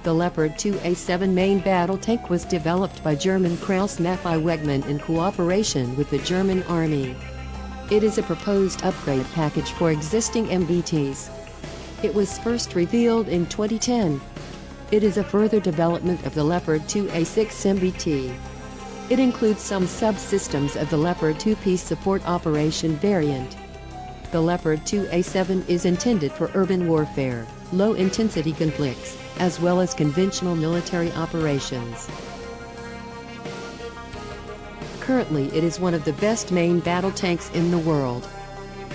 The Leopard 2 A7 main battle tank was developed by German Krauss-Maffei Wegmann in cooperation with the German Army. It is a proposed upgrade package for existing MBTs. It was first revealed in 2010. It is a further development of the Leopard 2 A6 MBT. It includes some subsystems of the Leopard 2P support operation variant. The Leopard 2 A7 is intended for urban warfare, low-intensity conflicts, as well as conventional military operations. Currently, it is one of the best main battle tanks in the world.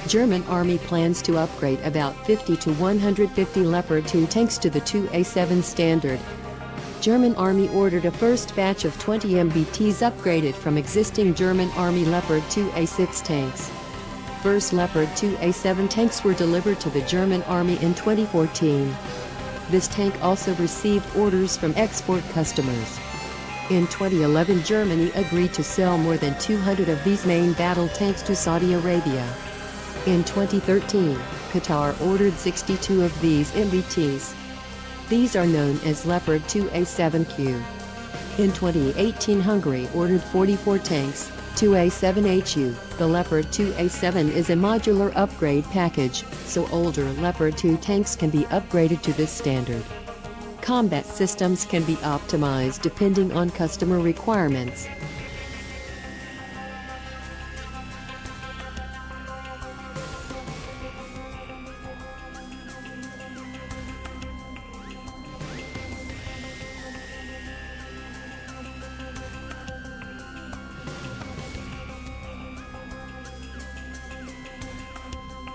German Army plans to upgrade about 50 to 150 Leopard 2 tanks to the 2A7 standard. German Army ordered a first batch of 20 MBTs upgraded from existing German Army Leopard 2 A6 tanks. First Leopard 2 A7 tanks were delivered to the German Army in 2014. This tank also received orders from export customers. In 2011, Germany agreed to sell more than 200 of these main battle tanks to Saudi Arabia. In 2013, Qatar ordered 62 of these MBTs. These are known as Leopard 2 A7Q. In 2018, Hungary ordered 44 tanks, 2A7HU. The Leopard 2 A7 is a modular upgrade package, so older Leopard 2 tanks can be upgraded to this standard. Combat systems can be optimized depending on customer requirements.